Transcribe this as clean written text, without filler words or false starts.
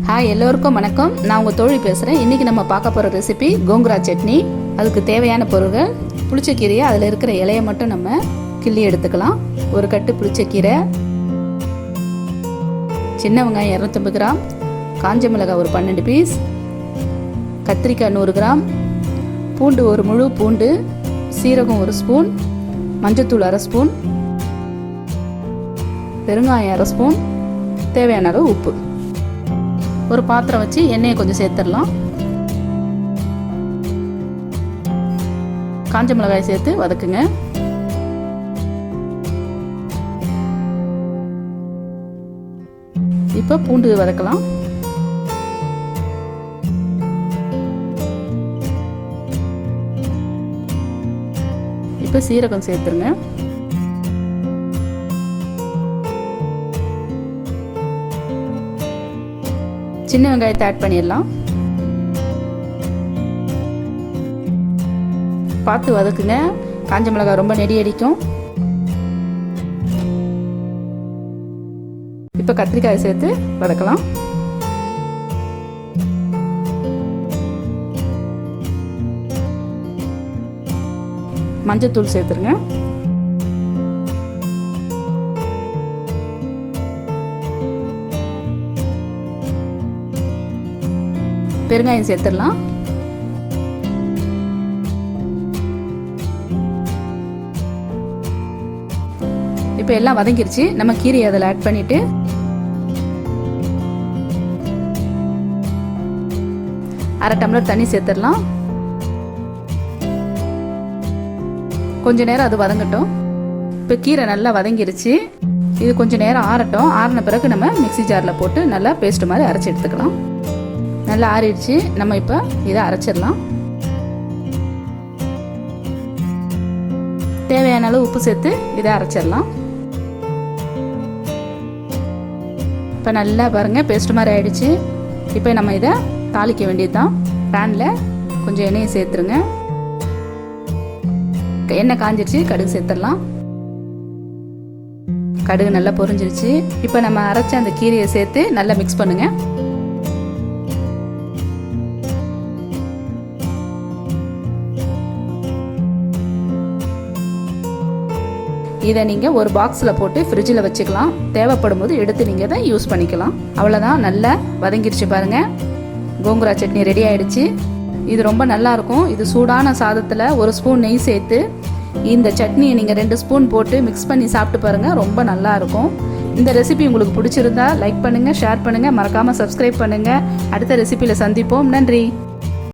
Hi எல்லோருக்கும் வணக்கம். நான் உங்கள் தோழி பேசுகிறேன். இன்றைக்கி நம்ம பார்க்க போகிற ரெசிபி கோங்குரா சட்னி. அதுக்கு தேவையான பொருட்கள்: புளிச்சக்கீரையை, அதில் இருக்கிற இலையை மட்டும் நம்ம கிள்ளி எடுத்துக்கலாம். ஒரு கட்டு புளிச்சக்கீரை, சின்ன வெங்காயம் 250 கிராம், காஞ்ச மிளகாய் ஒரு 12 பீஸ், கத்திரிக்காய் 100 கிராம், பூண்டு ஒரு முழு பூண்டு, சீரகம் 1 ஸ்பூன், மஞ்சத்தூள் 1/2 ஸ்பூன், பெருங்காயம் 1/2 ஸ்பூன், தேவையான அளவு உப்பு. ஒரு பாத்திரம் வச்சு எண்ணெயை கொஞ்சம் சேர்த்துடலாம். காஞ்ச மிளகாய் சேர்த்து வதக்குங்க. இப்போ பூண்டு வதக்கலாம். இப்போ சீரகம் சேர்த்துருங்க. சின்ன வெங்காயத்தை ஆட் பண்ணிடலாம். பார்த்து வதக்குங்க, காஞ்ச மிளகாய் ரொம்ப நெடி அடிக்கும். இப்போ கத்திரிக்காயை சேர்த்து வதக்கலாம். மஞ்சத்தூள் சேர்த்துருங்க. பெருங்காயம் சேர்த்துடலாம். இப்போ எல்லாம் வதங்கிருச்சு. நம்ம கீரையை அதில் ஆட் பண்ணிட்டு அரை டம்ளர் தண்ணி சேர்த்துடலாம். கொஞ்ச நேரம் அது வதங்கட்டும். இப்போ கீரை நல்லா வதங்கிருச்சு. இது கொஞ்சம் நேரம் ஆறட்டும். ஆறின பிறகு நம்ம மிக்ஸி ஜாரில் போட்டு நல்லா பேஸ்ட் மாதிரி அரைச்சி எடுத்துக்கலாம். நல்லா ஆறிடுச்சு. நம்ம இப்போ இதை அரைச்சிடலாம். தேவையான அளவு உப்பு சேர்த்து இதை அரைச்சிடலாம். இப்போ நல்லா பாருங்கள், பேஸ்ட் மாதிரி ஆயிடுச்சு. இப்போ நம்ம இதை தாளிக்க வேண்டியது தான். பேனில் கொஞ்சம் எண்ணெயை சேர்த்துருங்க. எண்ணெய் காஞ்சிருச்சு. கடுகு சேர்த்துடலாம். கடுகு நல்லா பொரிஞ்சிருச்சு. இப்போ நம்ம அரைச்ச அந்த கீரையை சேர்த்து நல்லா மிக்ஸ் பண்ணுங்கள். இதை நீங்கள் ஒரு பாக்ஸில் போட்டு ஃப்ரிட்ஜில் வச்சுக்கலாம். தேவைப்படும் போது எடுத்து நீங்கள் இதை யூஸ் பண்ணிக்கலாம். அவ்வளோதான், நல்லா வதங்கிடுச்சு பாருங்கள். கோங்குரா சட்னி ரெடி ஆகிடுச்சு. இது ரொம்ப நல்லாயிருக்கும். இது சூடான சாதத்தில் 1 ஸ்பூன் நெய் சேர்த்து இந்த சட்னியை நீங்கள் 2 ஸ்பூன் போட்டு மிக்ஸ் பண்ணி சாப்பிட்டு பாருங்கள். ரொம்ப நல்லாயிருக்கும். இந்த ரெசிபி உங்களுக்கு பிடிச்சிருந்தா லைக் பண்ணுங்கள், ஷேர் பண்ணுங்கள், மறக்காமல் சப்ஸ்கிரைப் பண்ணுங்கள். அடுத்த ரெசிபியில் சந்திப்போம். நன்றி.